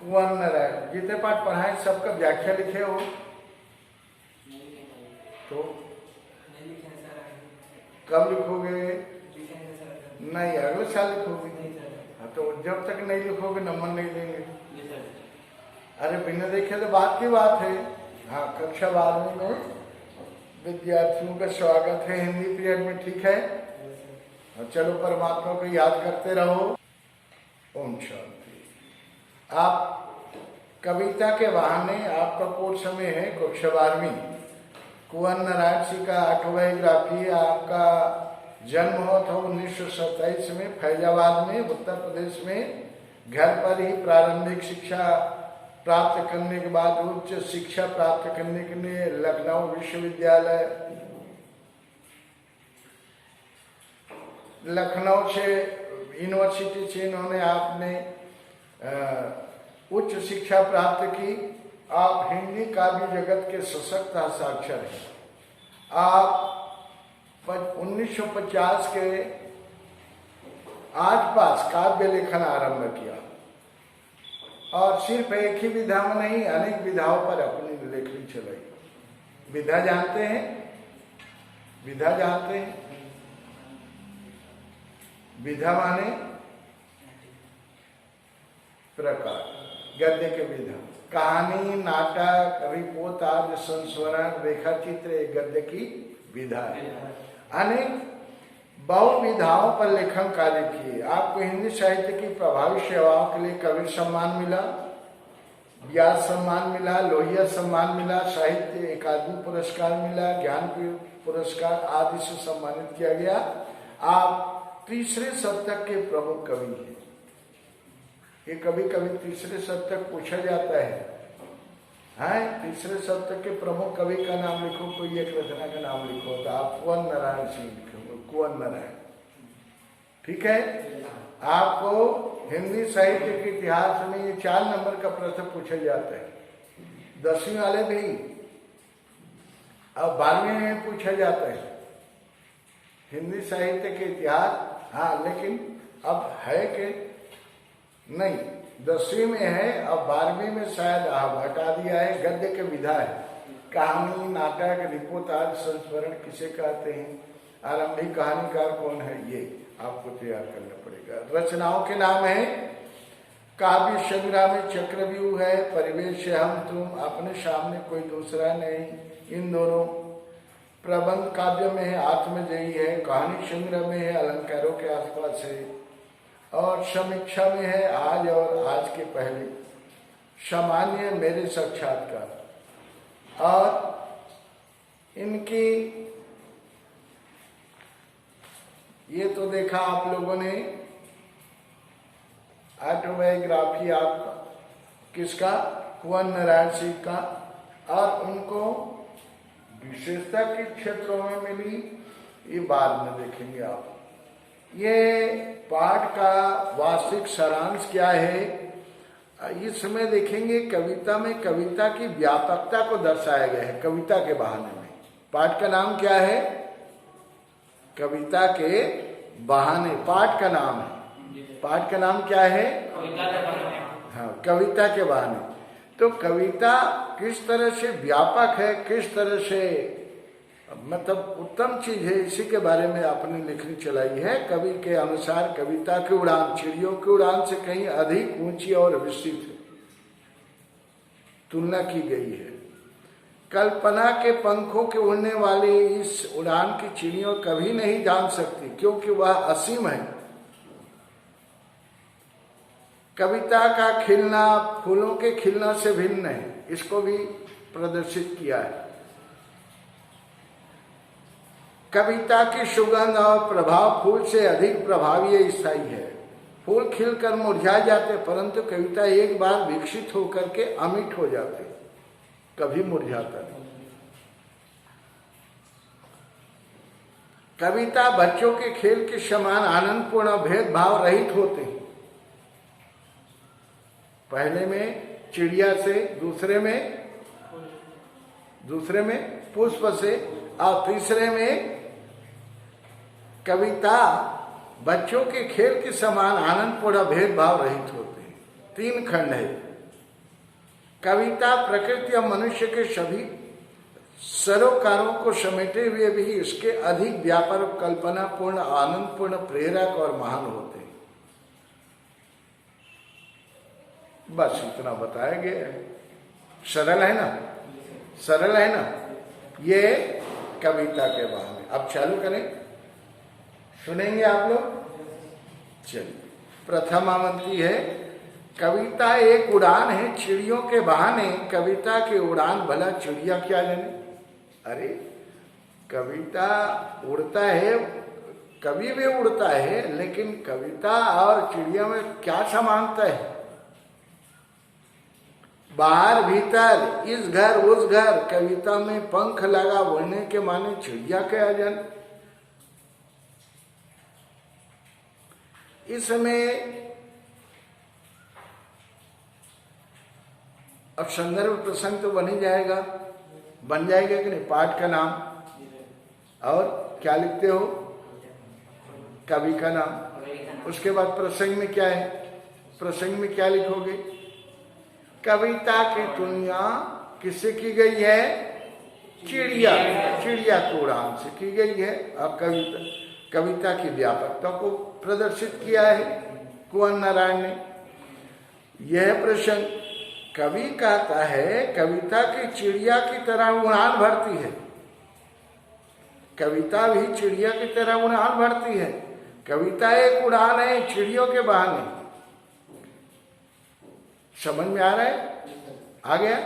कुंवर नारायण जितने पाठ पढ़ाए सबका व्याख्या लिखे हो तो कब लिखोगे? नहीं, अगले साल लिखोगे। हाँ, तो जब तक नहीं लिखोगे नंबर नहीं लेंगे। अरे बिना देखे तो बात की बात है। हाँ, कक्षा 12वीं में विद्यार्थियों का स्वागत है हिंदी पीरियड में, ठीक है। और चलो परमात्मा को याद करते रहो। ओम शांति। आप कविता के बहाने आपका कोर्स समय है कक्षा 12वीं। कुंवर नारायण सिंह का ऑटोबायोग्राफी। आपका जन्म हुआ था 1927 में फैजाबाद में, उत्तर प्रदेश में। घर पर ही प्रारंभिक शिक्षा प्राप्त करने के बाद उच्च शिक्षा प्राप्त करने के लिए लखनऊ विश्वविद्यालय, लखनऊ से यूनिवर्सिटी से इन्होंने आपने उच्च शिक्षा प्राप्त की। आप हिंदी काव्य जगत के सशक्त हस्ताक्षर हैं। आप 1950 के आसपास काव्य लेखन आरंभ किया और सिर्फ एक ही विधा में नहीं, अनेक विधाओं पर अपनी लेखनी चलाई। विधा जानते हैं? विधा जानते हैं? विधा माने प्रकार, गद्य के विधा। कहानी, नाटक, रिपोर्ट आदि संस्मरण, रेखा चित्र एक गद्य की विधा है। अनेक बहु विधाओं पर लेखन कार्य किए। आपको हिंदी साहित्य की प्रभावी सेवाओं के लिए कबीर सम्मान मिला, व्यास सम्मान मिला, लोहिया सम्मान मिला, साहित्य अकादमी पुरस्कार मिला, ज्ञानपीठ पुरस्कार आदि से सम्मानित किया गया। आप तीसरे शतक के प्रमुख कवि हैं। ये कभी कभी तीसरे शतक पूछा जाता है, तीसरे शतक के प्रमुख कवि का नाम लिखो, कोई एक रचना का नाम लिखो, तो आप कुंवर नारायण सिंह लिखोगे, कुंवर नारायण, ठीक है। आपको हिंदी साहित्य के इतिहास में ये 4 नंबर का प्रश्न पूछा जाता है। 10वीं वाले भी, अब 12वीं में पूछा जाता है हिंदी साहित्य के इतिहास। हाँ, लेकिन अब है कि नहीं, 10वीं में है, अब 12वीं में शायद हटा दिया है। गद्य के विधा है। कहानी, नाटक, रिपोर्ट आदि संस्मरण किसे कहते हैं, आरंभिक कहानीकार कौन है, ये आपको तैयार करना पड़ेगा। रचनाओं के नाम है काव्य संग्राम में चक्रव्यूह है, परिवेश है हम तुम, अपने सामने कोई दूसरा नहीं, इन दोनों। प्रबंध काव्य में है आत्मजयी है, कहानी संग्रह में है अलंकारों के आसपास है, और समीक्षा में है आज और आज के पहले, सामान्य मेरे साक्षात्कार। और इनकी ये तो देखा आप लोगों ने ऑटोबायोग्राफी आपका किसका, कुंवर नारायण सिंह का। और उनको विशेषता किस क्षेत्रों में मिली ये बाद में देखेंगे आप। ये पाठ का वास्तविक सारांश क्या है इसमें देखेंगे। कविता में कविता की व्यापकता को दर्शाया गया है कविता के बहाने में। पाठ का नाम क्या है? कविता के बहाने पाठ का नाम है। पाठ का नाम क्या है? हाँ, कविता के बहाने। तो कविता किस तरह से व्यापक है, किस तरह से मतलब उत्तम चीज है, इसी के बारे में आपने लिखनी चलाई है। कवि के अनुसार कविता की उड़ान चिड़ियों की उड़ान से कहीं अधिक ऊंची और विस्तृत तुलना की गई है। कल्पना के पंखों के उड़ने वाली इस उड़ान की चिड़ियों कभी नहीं जान सकती, क्योंकि वह असीम है। कविता का खिलना फूलों के खिलना से भिन्न है, इसको भी प्रदर्शित किया है। कविता की सुगंध और प्रभाव फूल से अधिक प्रभावी स्थायी है। फूल खिलकर मुरझा जाते, परंतु कविता एक बार विकसित होकर के अमिट हो जाते, कभी मुरझाता नहीं। कविता बच्चों के खेल के समान आनंदपूर्ण भेदभाव रहित होते हैं। पहले में चिड़िया से, दूसरे में पुष्प से, और तीसरे में कविता बच्चों के खेल के समान आनंदपूर्ण भेदभाव रहित होते हैं। 3 खंड है। कविता प्रकृति और मनुष्य के सभी सरोकारों को समेटे हुए भी इसके अधिक व्यापक, कल्पना पूर्ण, आनंद पूर्ण, प्रेरक और महान होते हैं। बस इतना बताया गया है। सरल है ना, सरल है ना। ये कविता के बहाने। अब चालू करें, सुनेंगे आप लोग। चलिए, प्रथम आवृत्ति है। कविता एक उड़ान है चिड़ियों के बहाने, कविता के उड़ान भला चिड़िया क्या जाने। अरे कविता उड़ता है, कवि भी उड़ता है, लेकिन कविता और चिड़िया में क्या समानता है। बाहर भीतर, इस घर उस घर, कविता में पंख लगा उड़ने के माने चिड़िया क्या जाने। इसमें अब संदर्भ प्रसंग तो बन ही जाएगा, बन जाएगा कि नहीं। पाठ का नाम और क्या लिखते हो, कवि का नाम। उसके बाद प्रसंग में क्या है, प्रसंग में क्या लिखोगे। कविता की तुलना किससे की गई है, चिड़िया, चिड़िया को उड़ान से की गई है। और कविता की व्यापकता को प्रदर्शित किया है कुंवर नारायण ने। यह प्रसंग कवि कहता है कविता की चिड़िया की तरह उड़ान भरती है। कविता भी चिड़िया की तरह उड़ान भरती है। कविता एक उड़ान है चिड़ियों के बहाने। समझ में आ रहा है, आ गया।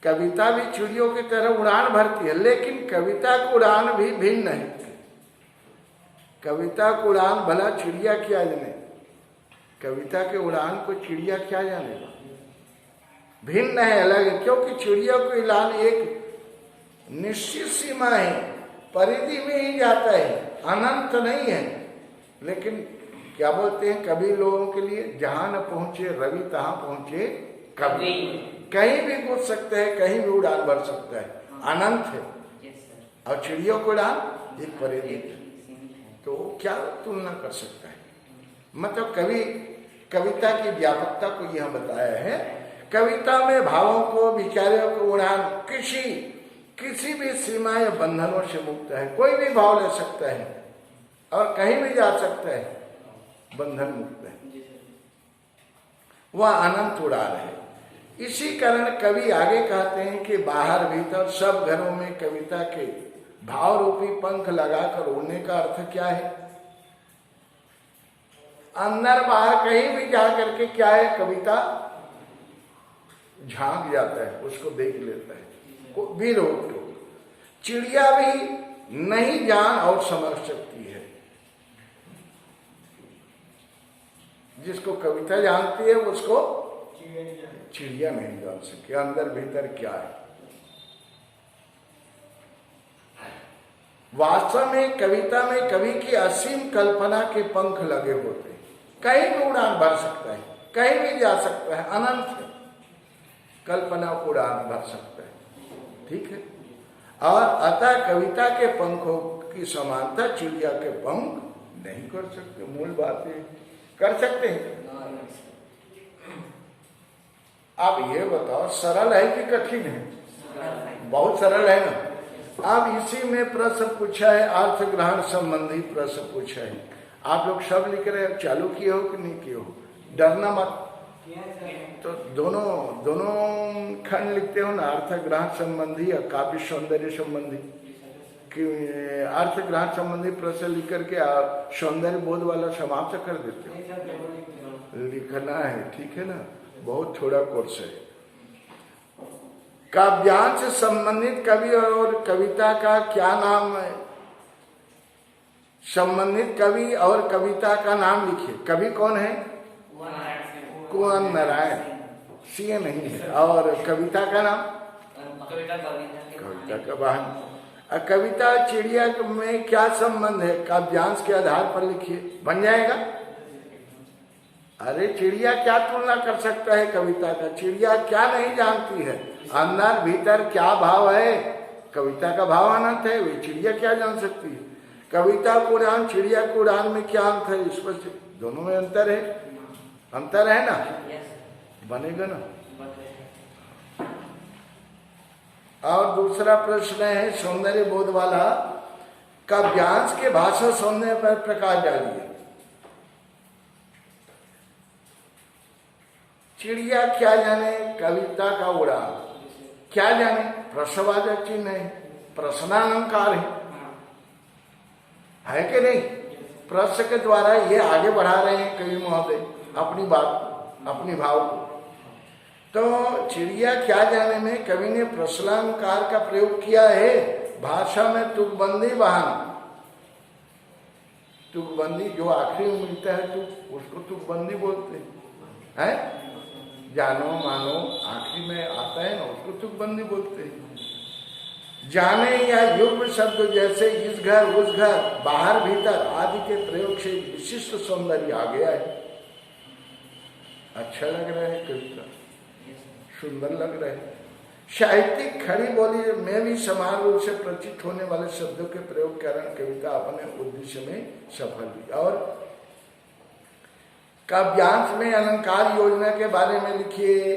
कविता भी चिड़ियों की तरह उड़ान भरती है, लेकिन कविता की उड़ान भी भिन्न है। कविता की उड़ान भला चिड़िया क्या जाने, कविता के उड़ान को चिड़िया क्या जानेगा। भिन्न है, अलग है। क्योंकि चिड़िया को उड़ान एक निश्चित सीमा है, परिधि में ही जाता है, अनंत नहीं है। लेकिन क्या बोलते हैं कभी लोगों के लिए, जहां न पहुंचे रवि तहां पहुंचे कवि। कहीं भी कूद सकते हैं, कहीं भी उड़ान भर सकता है, अनंत है। और चिड़ियों को उड़ान एक परिधि है, तो क्या तुलना कर सकता है। मतलब कवि कविता की व्यापकता को यह बताया है। कविता में भावों को, विचारों को उड़ान किसी भी सीमा या बंधनों से मुक्त है। कोई भी भाव ले सकता है और कहीं भी जा सकता है, बंधन मुक्त है, वह अनंत उड़ान है। इसी कारण कवि आगे कहते हैं कि बाहर भीतर सब घरों में कविता के भाव रूपी पंख लगाकर उड़ने का अर्थ क्या है। अंदर बाहर कहीं भी जा करके क्या है, कविता झांक जाता है, उसको देख लेता है, भी रोक टोक। चिड़िया भी नहीं जान और समझ सकती है। जिसको कविता जानती है उसको चिड़िया नहीं जान सके अंदर भीतर क्या है। वास्तव में कविता में कवि की असीम कल्पना के पंख लगे होते हैं। कहीं भी उड़ान भर सकता है, कहीं भी जा सकता है, अनंत है। कल्पना को उड़ान भर सकता है, ठीक है। और अतः कविता के पंखों की समानता चिड़िया के पंख नहीं कर सकते। मूल बात है, कर सकते हैं। आप ये बताओ सरल है कि कठिन है। बहुत सरल है ना। अब इसी में प्रश्न पूछा है, अर्थ ग्रहण संबंधी प्रश्न पूछा है। आप लोग सब लिख रहे हो, चालू किए हो कि नहीं किए हो, डरना मत। तो दोनों खंड लिखते हो ना, अर्थ ग्रहण संबंधी और काव्य सौंदर्य संबंधी। कि अर्थ ग्रहण संबंधी प्रश्न लिख करके आप सौंदर्य बोध वाला समाप्त कर देते हो। लिखना है, ठीक है ना, बहुत थोड़ा कोर्स है। काव्यांश से संबंधित कवि और कविता का क्या नाम है। संबंधित कवि और कविता का नाम लिखिए। कवि कौन है, कुंवर नारायण, सीए नहीं है। और कविता का नाम, कविता का वाहन। कविता चिड़िया में क्या संबंध है, काव्यांश के आधार पर लिखिए, बन जाएगा। अरे चिड़िया क्या तुलना कर सकता है कविता का। चिड़िया क्या नहीं जानती है, अंदर भीतर क्या भाव है। कविता का भाव अनंत है, वे चिड़िया क्या जान सकती है। कविता को उड़ान, चिड़िया को उड़ान में क्या अंतर है, इस पर दोनों में अंतर है। अंतर है ना, बनेगा ना। और दूसरा प्रश्न है सौंदर्य बोध वाला, काव्यांश के भाषा सौंदर्य पर प्रकाश डालिए। चिड़िया क्या जाने कविता का उड़ा, क्या जाने प्रश्नवाचक चिन्ह है, प्रश्नालंकार है कि नहीं? प्रश्न के द्वारा ये आगे बढ़ा रहे हैं कवि महोदय अपनी बात, अपनी भाव को। तो चिड़िया क्या जाने में कवि ने प्रश्नालंकार का प्रयोग किया है। भाषा में तुकबंदी बहाना, तुकबंदी जो आखिरी में मिलता है तुक, उसको तुकबंदी बोलते हैं। जानो मानो आखिरी में आता है ना, उसको तुकबंदी बोलते हैं। जाने या युग्म शब्द जैसे इस घर उस घर, बाहर भीतर आदि के प्रयोग से विशिष्ट सौंदर्य आ गया है। अच्छा लग रहा है कविता, सुंदर लग रहा है। साहित्यिक खड़ी बोली में भी समान रूप से प्रचित होने वाले शब्दों के प्रयोग के कारण कविता अपने उद्देश्य में सफल हुई। और काव्यांश में अलंकार योजना के बारे में लिखिए।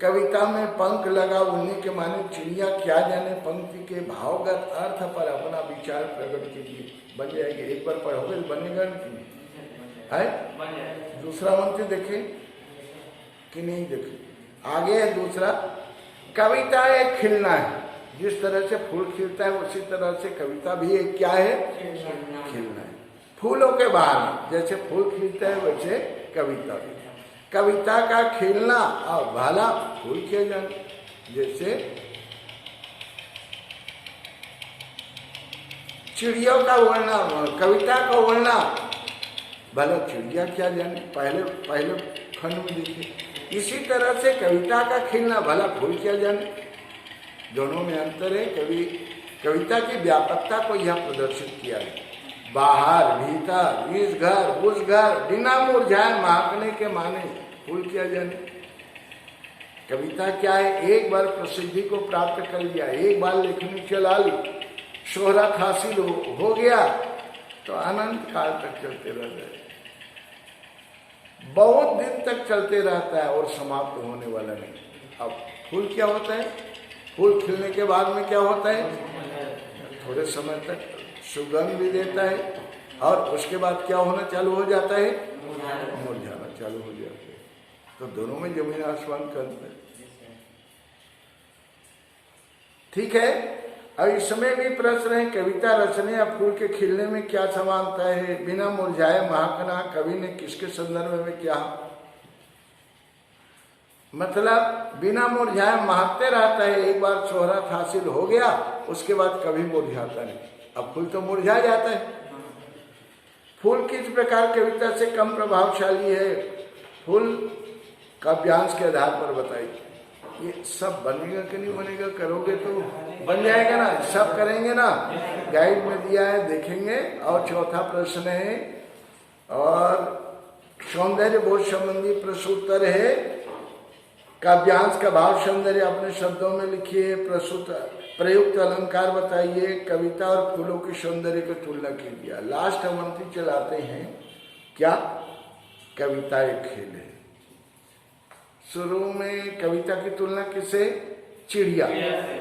कविता में पंख लगा उड़ने के माने चिड़िया क्या जाने पंक्ति के भावगत अर्थ पर अपना विचार प्रकट कीजिए। बन जाएगी, एक बार पढ़ोगे बनेगा नहीं? दूसरा मंत्र देखे कि नहीं देखे? आगे है दूसरा, कविता एक खिलना है। जिस तरह से फूल खिलता है उसी तरह से कविता भी एक क्या है? खिलना है। फूलों के बाहर जैसे फूल खिलता है वैसे कविता भी। कविता का खिलना और भला फूल किया जाए। जैसे चिड़ियों का उड़ना, कविता का उड़ना, भला चिड़िया क्या जाने, पहले खंड में देखिए। इसी तरह से कविता का खिलना, भला फूल क्या जाने। दोनों में अंतर है। कविता की व्यापकता को यह प्रदर्शित किया है। बाहर भीतर, इस घर उस घर, बिना मुरझाए महकने के माने फूल किया जाने। कविता क्या है? एक बार प्रसिद्धि को प्राप्त कर लिया, एक बार लेखनी चला ली, शोहरत हासिल हो गया तो अनंत काल तक चलते रहता है, बहुत दिन तक चलते रहता है और समाप्त होने वाला नहीं। अब फूल क्या होता है? फूल खिलने के बाद में क्या होता है? थोड़े समय तक सुगंध भी देता है और उसके बाद क्या होना चालू हो जाता है? मुरझाना चालू हो जाता है। तो दोनों में जमीन आसमान का अंतर। ठीक है। अब इसमें भी प्रश्न है, कविता रचने या फूल के खिलने में क्या समानता है? बिना मुरझाए महकना कवि ने किसके संदर्भ में क्या? मतलब बिना मुरझाए महकते रहता है, एक बार शोहरत हासिल हो गया उसके बाद कभी मुरझाता नहीं। अब फूल तो मुरझा जाता है। फूल किस प्रकार कविता से कम प्रभावशाली है? फूल काव्यांश के आधार पर बताइए। ये सब बनेगा कि नहीं बनेगा? करोगे तो बन जाएगा ना, सब करेंगे ना। गाइड में दिया है, देखेंगे। और चौथा प्रश्न है और सौंदर्य बोध संबंधी प्रश्नोत्तर है। काव्यांश का भाव सौंदर्य अपने शब्दों में लिखिए। प्रयुक्त अलंकार बताइए। कविता और फूलों की सौंदर्य की तुलना कीजिए। लास्ट मंत्री चलाते हैं क्या? कविता एक खेल है। शुरू में कविता की तुलना किससे? चिड़िया।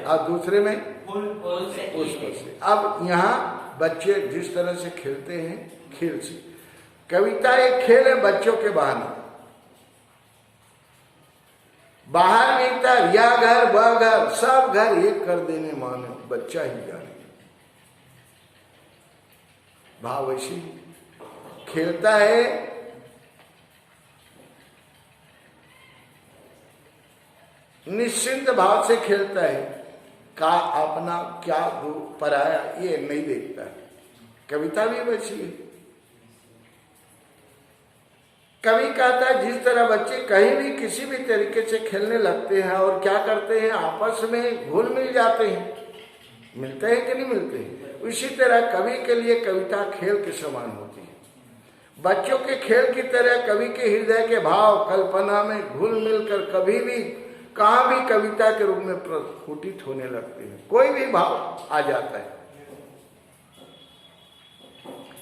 और दूसरे में पुष्प से। अब यहाँ बच्चे जिस तरह से खेलते हैं, खेल से। कविता एक खेल है बच्चों के बहाने। बाहर भीतर, या घर वह घर, सब घर एक कर देने माने बच्चा ही जाने। भाव ऐसी खेलता है। निश्चिंत भाव से खेलता है। का अपना क्या पराया ये नहीं देखता है। कविता भी वैसी है। कवि कहता है जिस तरह बच्चे कहीं भी किसी भी तरीके से खेलने लगते हैं और क्या करते हैं, आपस में घुल मिल जाते हैं। मिलते हैं कि नहीं मिलते हैं? उसी तरह कवि के लिए कविता खेल के समान होती है। बच्चों के खेल की तरह कवि के हृदय के भाव कल्पना में घुल मिलकर कभी भी कहाँ भी कविता के रूप में प्रस्फुटित होने लगते हैं। कोई भी भाव आ जाता है।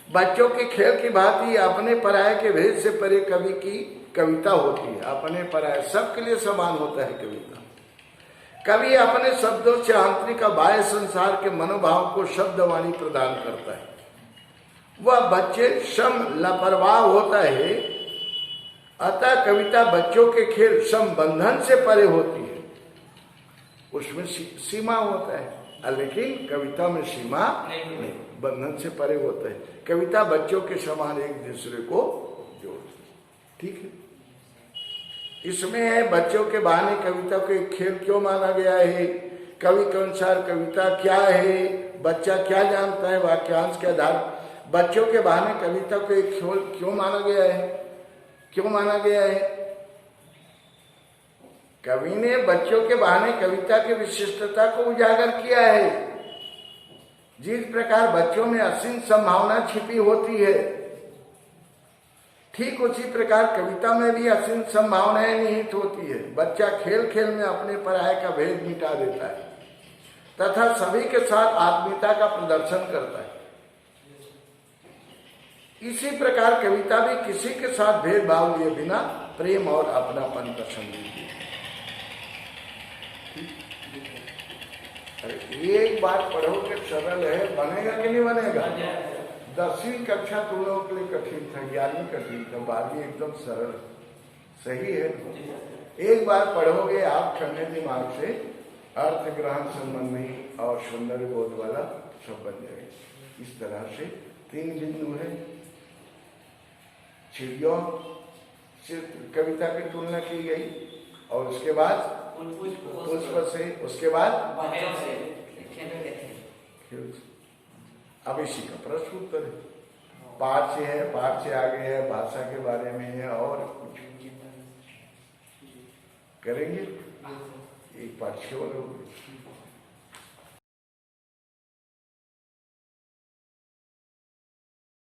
बच्चों के खेल की भांति अपने पराये के भेद से परे कवि की कविता होती है। अपने पराये सबके लिए समान होता है कविता। कवि अपने शब्दों से आंतरिक बाह्य संसार के मनोभाव को शब्दवाणी प्रदान करता है। वह बच्चे सम लापरवाह होता है, अतः कविता बच्चों के खेल संबंधन से परे होती है। उसमें सीमा होता है, लेकिन कविता में सीमा नहीं, बंधन से परे होता है। कविता बच्चों के समान एक दूसरे को जोड़ती है। ठीक है, इसमें है बच्चों के बहाने कविता को एक खेल क्यों माना गया है। कवि के अनुसार कविता क्या है, बच्चा क्या जानता है, वाक्यांश के आधार बच्चों के बहाने कविता को एक खेल क्यों माना गया है। क्यों माना गया है? कवि ने बच्चों के बहाने कविता की विशिष्टता को उजागर किया है। जिस प्रकार बच्चों में असीम संभावना छिपी होती है, ठीक उसी प्रकार कविता में भी असीम संभावनाएं निहित होती है। बच्चा खेल खेल में अपने पराये का भेद मिटा देता है तथा सभी के साथ आत्मीयता का प्रदर्शन करता है। इसी प्रकार कविता भी किसी के साथ भेदभाव लिए बिना प्रेम और अपनापन का संदेश देती है। अरे एक बात पढ़ोगे सरल है, बनेगा कि नहीं बनेगा? 10वीं कक्षा तुम लोगों के लिए कठिन था, 11वीं कठिन था, 12वीं एकदम सरल। सही है, एक बार पढ़ोगे आप ठंडे दिमाग से, अर्थ ग्रहण संबंधी और सौंदर्य बोध वाला सब बन जाएगा। इस तरह से 3 बिंदु है। चिड़ियों से कविता की तुलना की गई और उसके बाद पुष्प से, उसके बाद अब इसी का प्रश्न उत्तर है। पाठ से है, पाठ से आगे है, भाषा के बारे में है और कुछ करेंगे। एक पाठ से